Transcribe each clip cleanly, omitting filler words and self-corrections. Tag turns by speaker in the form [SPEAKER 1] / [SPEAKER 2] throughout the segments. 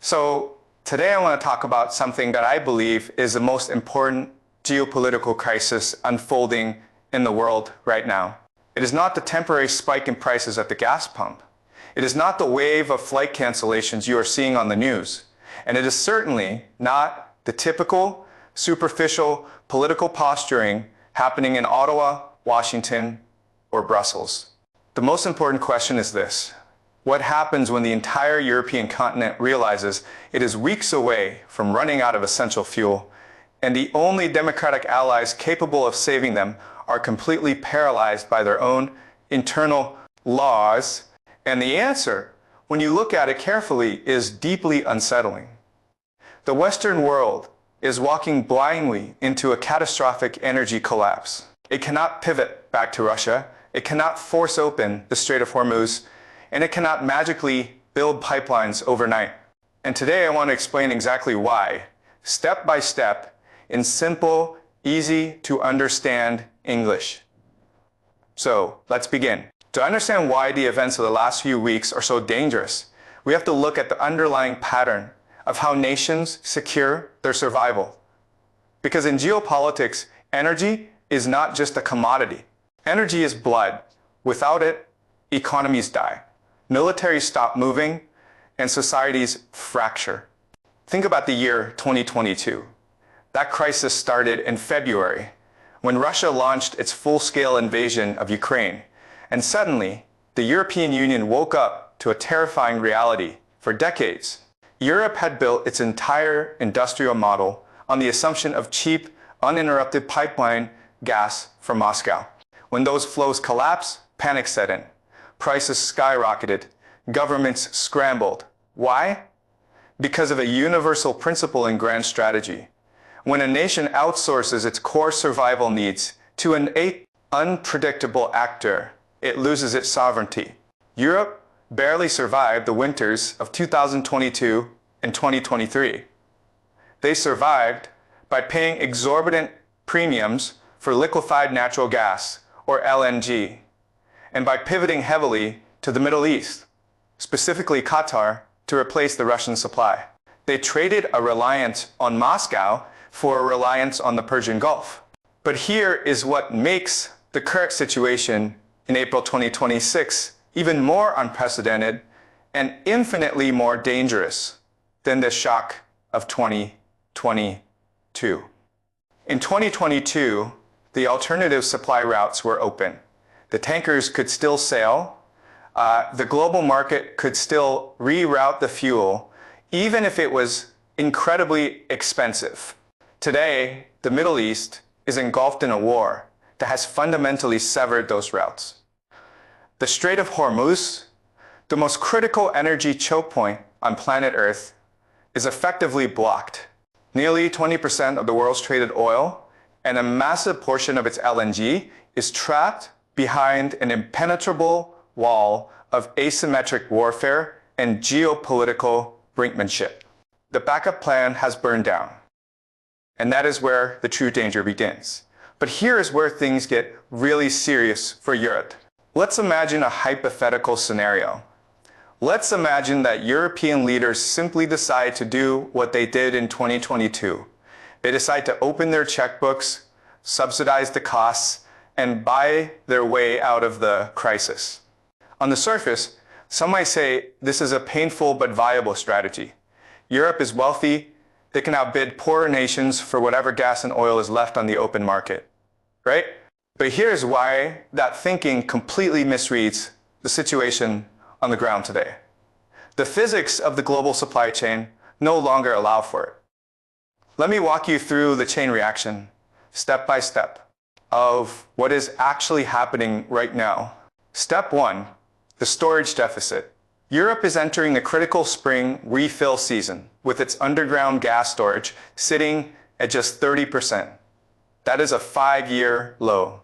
[SPEAKER 1] So today I want to talk about something that I believe is the most important geopolitical crisis unfolding in the world right now. It is not the temporary spike in prices at the gas pump. It is not the wave of flight cancellations you are seeing on the news. And it is certainly not the typical, superficial political posturing happening in Ottawa, Washington, or Brussels. The most important question is this: what happens when the entire European continent realizes it is weeks away from running out of essential fuel, and the only democratic allies capable of saving them are completely paralyzed by their own internal laws? And the answer, when you look at it carefully, is deeply unsettling. The Western world is walking blindly into a catastrophic energy collapse. It cannot pivot back to Russia. It cannot force open the Strait of Hormuz, and it cannot magically build pipelines overnight. And today I want to explain exactly why, step by step, in simple, easy to understand English. So let's begin. To understand why the events of the last few weeks are so dangerous, we have to look at the underlying pattern of how nations secure their survival. Because in geopolitics, energy is not just a commodity. Energy is blood. Without it, economies die, militaries stop moving, and societies fracture. Think about the year 2022. That crisis started in February, when Russia launched its full-scale invasion of Ukraine, and suddenly, the European Union woke up to a terrifying reality. For decades, Europe had built its entire industrial model on the assumption of cheap, uninterrupted pipeline gas from Moscow. When those flows collapsed, panic set in. Prices skyrocketed. Governments scrambled. Why? Because of a universal principle in grand strategy. When a nation outsources its core survival needs to an unpredictable actor, it loses its sovereignty. Europe barely survived the winters of 2022 and 2023. They survived by paying exorbitant premiums for liquefied natural gas, or LNG, and by pivoting heavily to the Middle East, specifically Qatar, to replace the Russian supply. They traded a reliance on Moscow for a reliance on the Persian Gulf. But here is what makes the current situation in April 2026 even more unprecedented and infinitely more dangerous than the shock of 2022. In 2022, the alternative supply routes were open. The tankers could still sail. The global market could still reroute the fuel, even if it was incredibly expensive. Today, the Middle East is engulfed in a war that has fundamentally severed those routes. The Strait of Hormuz, the most critical energy choke point on planet Earth, is effectively blocked. Nearly 20% of the world's traded oil and a massive portion of its LNG is trapped behind an impenetrable wall of asymmetric warfare and geopolitical brinkmanship. The backup plan has burned down. And that is where the true danger begins. But here is where things get really serious for Europe. Let's imagine a hypothetical scenario. Let's imagine that European leaders simply decide to do what they did in 2022. They decide to open their checkbooks, subsidize the costs, and buy their way out of the crisis. On the surface, some might say this is a painful but viable strategy. Europe is wealthy. They can outbid poorer nations for whatever gas and oil is left on the open market, right? But here's why that thinking completely misreads the situation on the ground today. The physics of the global supply chain no longer allow for it. Let me walk you through the chain reaction, step by step, of what is actually happening right now. Step 1, the storage deficit. Europe is entering the critical spring refill season with its underground gas storage sitting at just 30%. That is a 5-year low.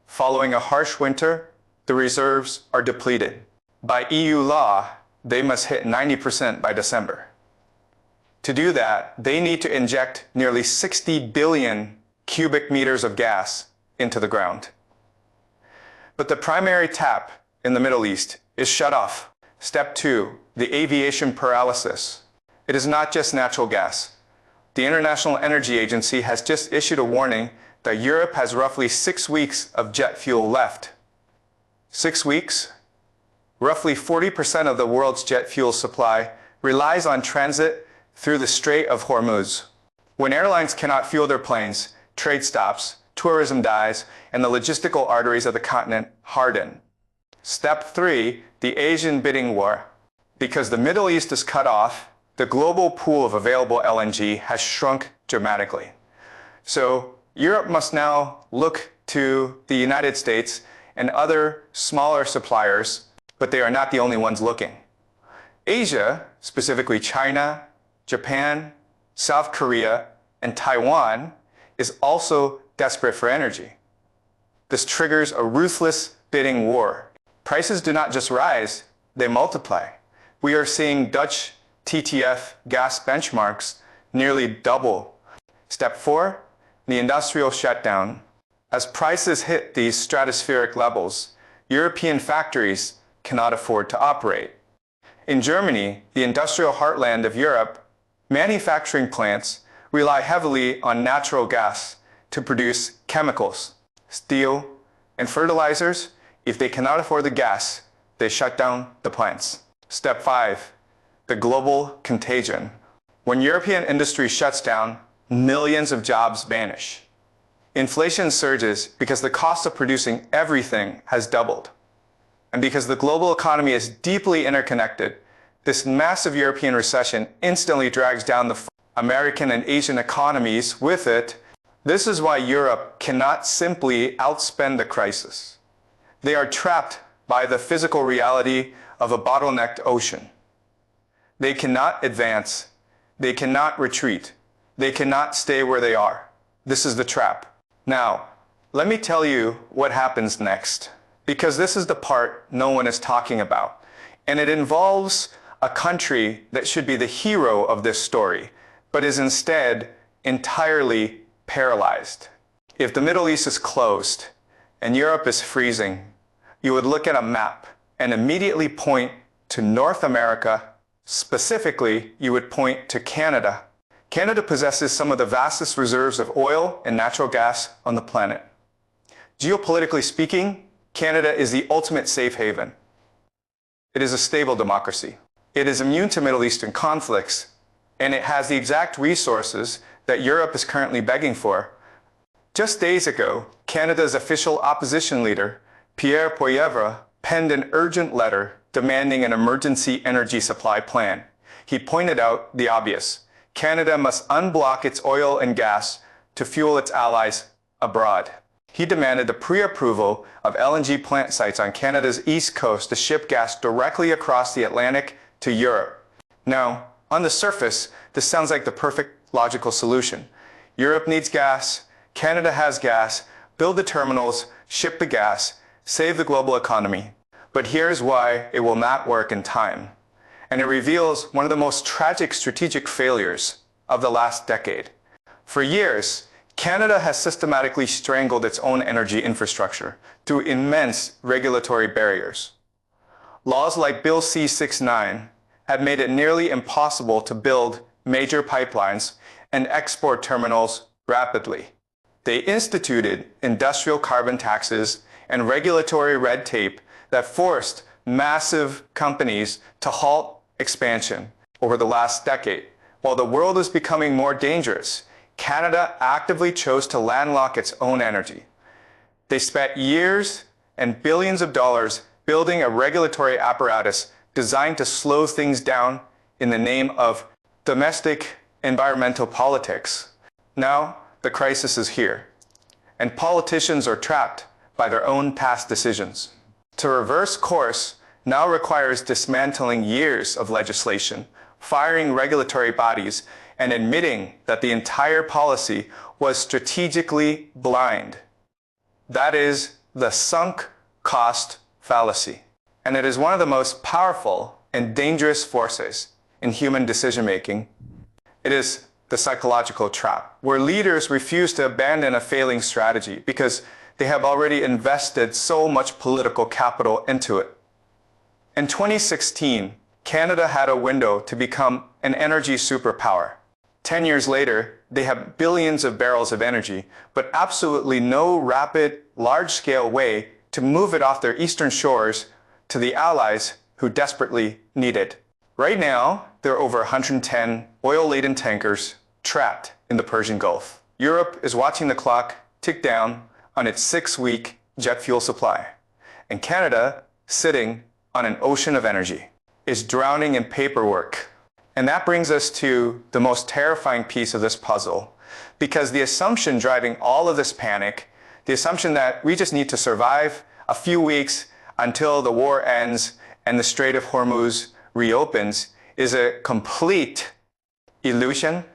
[SPEAKER 1] Following a harsh winter, the reserves are depleted. By EU law, they must hit 90% by December. To do that, they need to inject nearly 60 billion cubic meters of gas into the ground. But the primary tap in the Middle East is shut off. Step 2, the aviation paralysis. It is not just natural gas. The International Energy Agency has just issued a warning that Europe has roughly 6 weeks of jet fuel left. 6 weeks? Roughly 40% of the world's jet fuel supply relies on transit through the Strait of Hormuz. When airlines cannot fuel their planes, trade stops, tourism dies, and the logistical arteries of the continent harden. Step 3, the Asian bidding war. Because the Middle East is cut off, the global pool of available LNG has shrunk dramatically. So Europe must now look to the United States and other smaller suppliers, but they are not the only ones looking. Asia, specifically China, Japan, South Korea, and Taiwan, is also desperate for energy. This triggers a ruthless bidding war. Prices do not just rise, they multiply. We are seeing Dutch TTF gas benchmarks nearly double. Step 4, the industrial shutdown. As prices hit these stratospheric levels, European factories cannot afford to operate. In Germany, the industrial heartland of Europe, manufacturing plants rely heavily on natural gas to produce chemicals, steel, and fertilizers. If they cannot afford the gas, they shut down the plants. Step 5, the global contagion. When European industry shuts down, millions of jobs vanish. Inflation surges because the cost of producing everything has doubled. And because the global economy is deeply interconnected, this massive European recession instantly drags down the American and Asian economies with it. This is why Europe cannot simply outspend the crisis. They are trapped by the physical reality of a bottlenecked ocean. They cannot advance. They cannot retreat. They cannot stay where they are. This is the trap. Now, let me tell you what happens next, because this is the part no one is talking about. And it involves a country that should be the hero of this story, but is instead entirely paralyzed. If the Middle East is closed and Europe is freezing, you would look at a map and immediately point to North America. Specifically, you would point to Canada. Canada possesses some of the vastest reserves of oil and natural gas on the planet. Geopolitically speaking, Canada is the ultimate safe haven. It is a stable democracy. It is immune to Middle Eastern conflicts, and it has the exact resources that Europe is currently begging for. Just days ago, Canada's official opposition leader, Pierre Poilievre, penned an urgent letter demanding an emergency energy supply plan. He pointed out the obvious. Canada must unblock its oil and gas to fuel its allies abroad. He demanded the pre-approval of LNG plant sites on Canada's east coast to ship gas directly across the Atlantic to Europe. Now, on the surface, this sounds like the perfect logical solution. Europe needs gas, Canada has gas, build the terminals, ship the gas, save the global economy. But here's why it will not work in time. And it reveals one of the most tragic strategic failures of the last decade. For years, Canada has systematically strangled its own energy infrastructure through immense regulatory barriers. Laws like Bill C-69 have made it nearly impossible to build major pipelines and export terminals rapidly. They instituted industrial carbon taxes and regulatory red tape that forced massive companies to halt expansion over the last decade. While the world is becoming more dangerous, Canada actively chose to landlock its own energy. They spent years and billions of dollars building a regulatory apparatus designed to slow things down in the name of domestic environmental politics. Now, the crisis is here, and politicians are trapped by their own past decisions. To reverse course now requires dismantling years of legislation, firing regulatory bodies, and admitting that the entire policy was strategically blind. That is the sunk cost fallacy. And it is one of the most powerful and dangerous forces in human decision-making. It is the psychological trap, where leaders refuse to abandon a failing strategy because they have already invested so much political capital into it. In 2016, Canada had a window to become an energy superpower. 10 years later, they have billions of barrels of energy, but absolutely no rapid, large-scale way to move it off their eastern shores to the allies who desperately need it. Right now, there are over 110 oil-laden tankers trapped in the Persian Gulf. Europe is watching the clock tick down on its 6-week jet fuel supply, and Canada, sitting on an ocean of energy, is drowning in paperwork. And that brings us to the most terrifying piece of this puzzle, because the assumption driving all of this panic, the assumption that we just need to survive a few weeks until the war ends and the Strait of Hormuz reopens, is a complete illusion.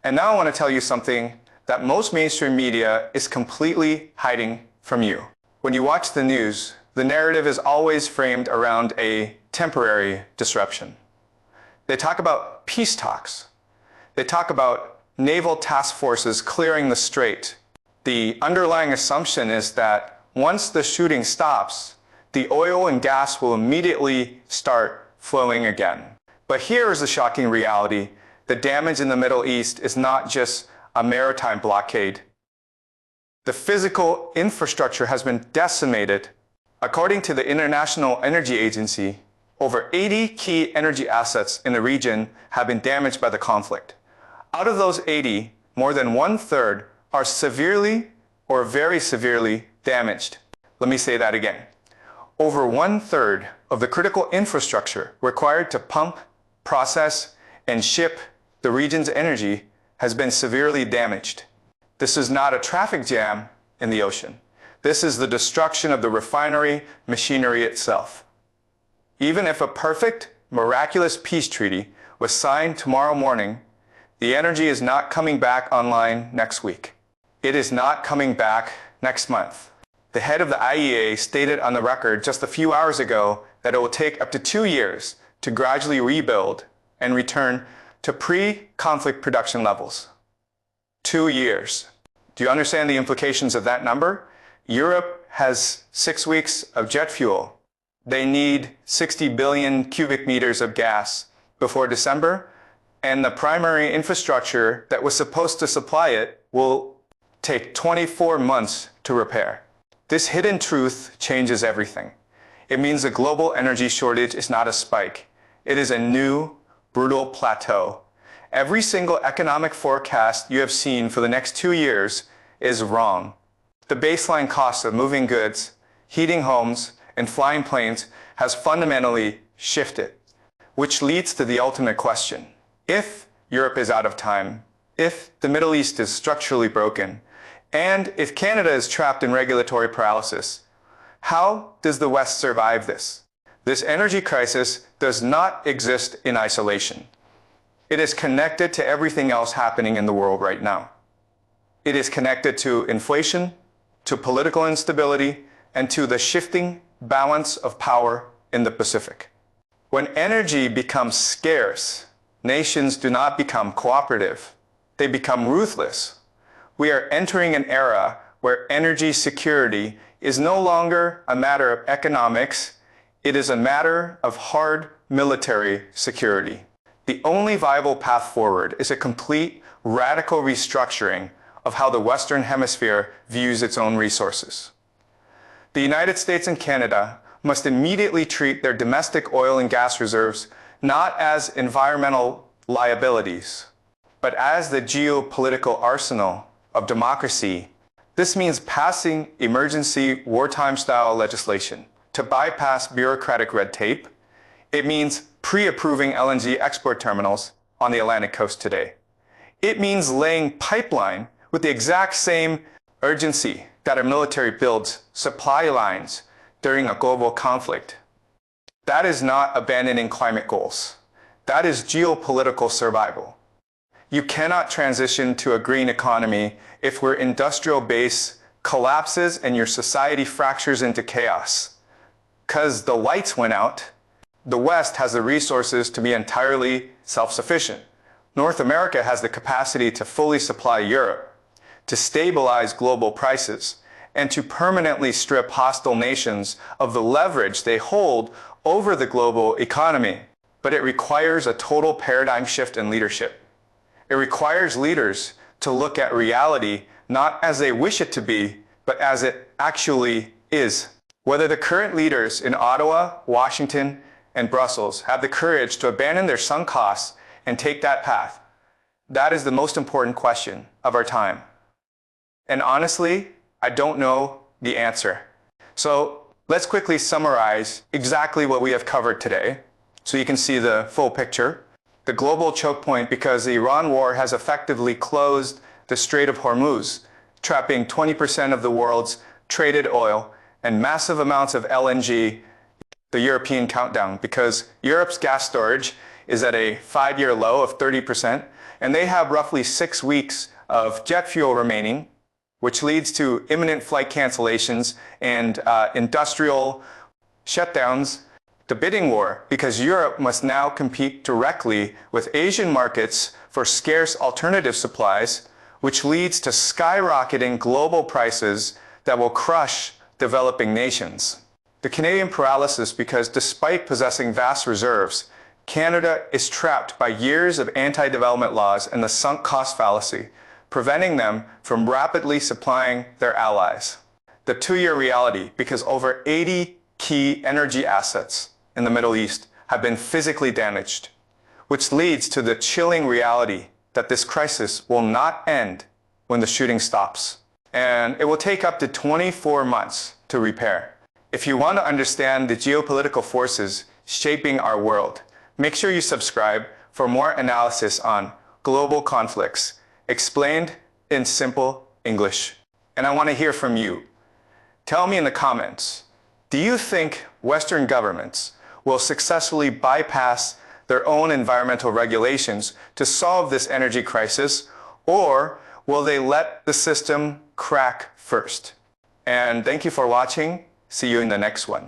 [SPEAKER 1] And now I want to tell you something that most mainstream media is completely hiding from you. When you watch the news, the narrative is always framed around a temporary disruption. They talk about peace talks. They talk about naval task forces clearing the strait. The underlying assumption is that once the shooting stops, the oil and gas will immediately start flowing again. But here is the shocking reality. The damage in the Middle East is not just a maritime blockade. The physical infrastructure has been decimated. According to the International Energy Agency, over 80 key energy assets in the region have been damaged by the conflict. Out of those 80, more than 1/3 are severely or very severely damaged. Let me say that again. Over 1/3 of the critical infrastructure required to pump, process, and ship the region's energy has been severely damaged. This is not a traffic jam in the ocean. This is the destruction of the refinery machinery itself. Even if a perfect, miraculous peace treaty was signed tomorrow morning, the energy is not coming back online next week. It is not coming back next month. The head of the IEA stated on the record just a few hours ago that it will take up to 2 years to gradually rebuild and return to pre-conflict production levels. 2 years. Do you understand the implications of that number? Europe has 6 weeks of jet fuel. They need 60 billion cubic meters of gas before December, and the primary infrastructure that was supposed to supply it will take 24 months to repair. This hidden truth changes everything. It means the global energy shortage is not a spike. It is a new, brutal plateau. Every single economic forecast you have seen for the next 2 years is wrong. The baseline cost of moving goods, heating homes, and flying planes has fundamentally shifted, which leads to the ultimate question. If Europe is out of time, if the Middle East is structurally broken, and if Canada is trapped in regulatory paralysis, how does the West survive this? This energy crisis does not exist in isolation. It is connected to everything else happening in the world right now. It is connected to inflation, to political instability, and to the shifting balance of power in the Pacific. When energy becomes scarce, nations do not become cooperative. They become ruthless. We are entering an era where energy security is no longer a matter of economics. It is a matter of hard military security. The only viable path forward is a complete, radical restructuring of how the Western Hemisphere views its own resources. The United States and Canada must immediately treat their domestic oil and gas reserves not as environmental liabilities, but as the geopolitical arsenal of democracy. This means passing emergency wartime-style legislation to bypass bureaucratic red tape. It means pre-approving LNG export terminals on the Atlantic coast today. It means laying pipeline with the exact same urgency that our military builds supply lines during a global conflict. That is not abandoning climate goals. That is geopolitical survival. You cannot transition to a green economy if your industrial base collapses and your society fractures into chaos. Because the lights went out, the West has the resources to be entirely self-sufficient. North America has the capacity to fully supply Europe, to stabilize global prices, and to permanently strip hostile nations of the leverage they hold over the global economy. but it requires a total paradigm shift in leadership. It requires leaders to look at reality not as they wish it to be, but as it actually is. Whether the current leaders in Ottawa, Washington, and Brussels have the courage to abandon their sunk costs and take that path, that is the most important question of our time. And honestly, I don't know the answer. So let's quickly summarize exactly what we have covered today so you can see the full picture. The global choke point because the Iran war has effectively closed the Strait of Hormuz, trapping 20% of the world's traded oil and massive amounts of LNG. The European countdown, because Europe's gas storage is at a 5-year low of 30%, and they have roughly 6 weeks of jet fuel remaining, which leads to imminent flight cancellations and industrial shutdowns. The bidding war, because Europe must now compete directly with Asian markets for scarce alternative supplies, which leads to skyrocketing global prices that will crush developing nations. The Canadian paralysis, because despite possessing vast reserves, Canada is trapped by years of anti-development laws and the sunk cost fallacy, preventing them from rapidly supplying their allies. The 2-year reality, because over 80 key energy assets in the Middle East have been physically damaged, which leads to the chilling reality that this crisis will not end when the shooting stops. And it will take up to 24 months to repair. If you want to understand the geopolitical forces shaping our world, make sure you subscribe for more analysis on global conflicts, explained in simple English. And I want to hear from you. Tell me in the comments, do you think Western governments will successfully bypass their own environmental regulations to solve this energy crisis, or will they let the system crack first? And thank you for watching. See you in the next one.